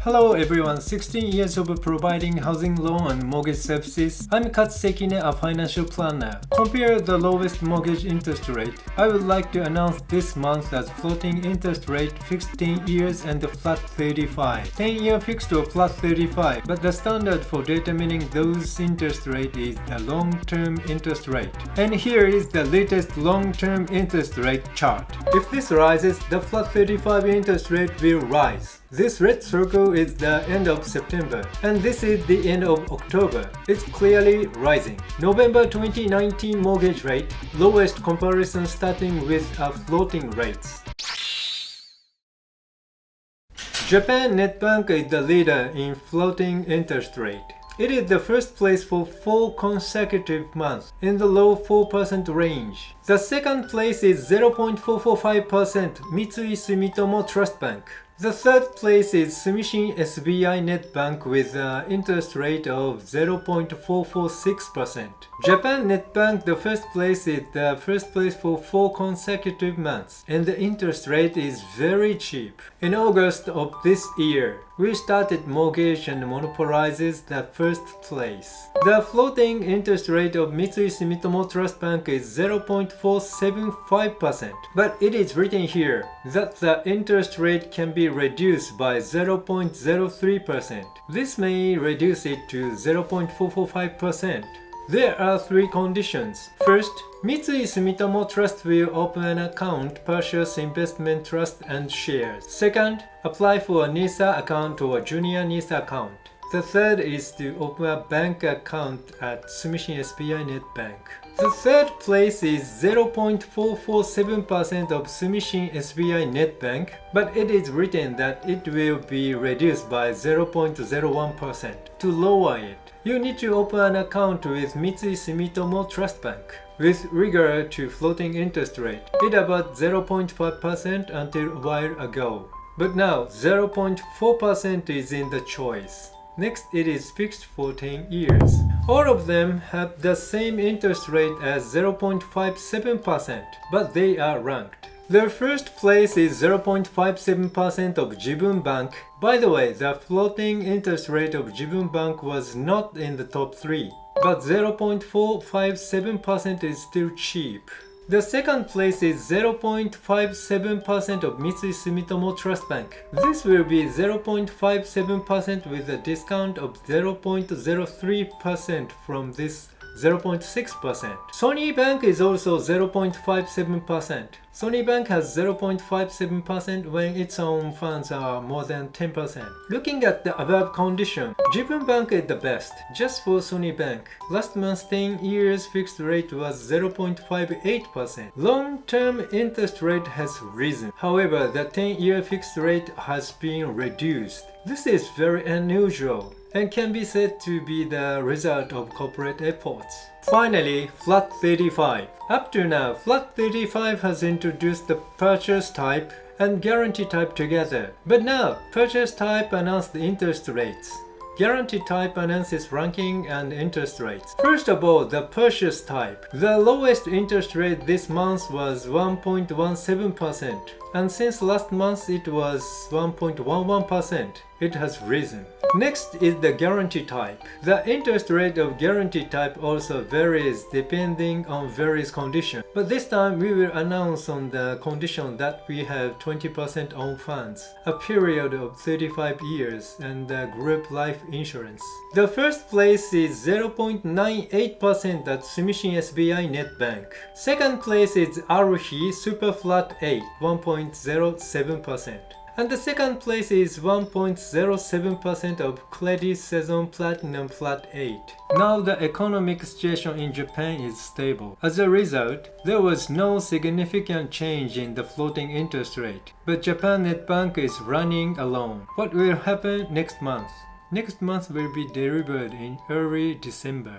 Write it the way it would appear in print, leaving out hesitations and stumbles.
Hello everyone, 16 years of providing housing loan and mortgage services. I'm Katsusekine, a financial planner. Compare the lowest mortgage interest rate. I would like to announce this month as floating interest rate fixed 10 years and the flat 35. 10-year fixed or flat 35, but the standard for determining those interest rate is the long-term interest rate. And here is the latest long-term interest rate chart. If this rises, the flat 35 interest rate will rise. This red circle is the end of September, and this is the end of October. It's clearly rising. November 2019 mortgage rate, lowest comparison starting with floating rates. Japan Net Bank is the leader in floating interest rate. It is the first place for 4 consecutive months in the low 4% range. The second place is 0.445% Mitsui Sumitomo Trust Bank. The third place is Sumishin SBI Net Bank with an interest rate of 0.446%. Japan Net Bank, the first place, is the first place for 4 consecutive months, and the interest rate is very cheap. In August of this year, we started mortgage and monopolizes the first place. The floating interest rate of Mitsui Sumitomo Trust Bank is 0.475%, but it is written here that the interest rate can be reduced by 0.03%. This may reduce it to 0.445%. There are 3 conditions. First, Mitsui Sumitomo Trust will open an account, purchase investment trust and shares. Second, apply for a NISA account or a junior NISA account. The third is to open a bank account at Sumishin SBI Net Bank. The third place is 0.447% of Sumishin SBI Net Bank, but it is written that it will be reduced by 0.01%. To lower it, you need to open an account with Mitsui Sumitomo Trust Bank. With regard to floating interest rate, it about 0.5% until a while ago. But now 0.4% is in the choice. Next, it is fixed for 10 years. All of them have the same interest rate as 0.57%, but they are ranked. The first place is 0.57% of Jibun Bank. By the way, the floating interest rate of Jibun Bank was not in the top 3, but 0.457% is still cheap. The second place is 0.57% of Mitsui Sumitomo Trust Bank. This will be 0.57% with a discount of 0.03% from this 0.6%. Sony Bank is also 0.57%. Sony Bank has 0.57% when its own funds are more than 10%. Looking at the above condition, Jibun Bank is the best, just for Sony Bank. Last month's 10 years fixed rate was 0.58%. Long-term interest rate has risen. However, the 10-year fixed rate has been reduced. This is very unusual and can be said to be the result of corporate efforts. Finally, Flat 35. Up to now, Flat 35 has introduced the purchase type and guarantee type together. But now, purchase type announced the interest rates. Guarantee type announces ranking and interest rates. First of all, the purchase type. The lowest interest rate this month was 1.17%, and since last month it was 1.11%. It has risen. Next is the guarantee type. The interest rate of guarantee type also varies depending on various conditions. But this time we will announce on the condition that we have 20% own funds, a period of 35 years, and group life insurance. The first place is 0.98% at Sumishin SBI Net Bank. Second place is Aruhi Super Flat 8, 1.07%. And the second place is 1.07% of Credit Saison Platinum Flat 8. Now the economic situation in Japan is stable. As a result, there was no significant change in the floating interest rate. But Japan Net Bank is running alone. What will happen next month? Next month will be delivered in early December.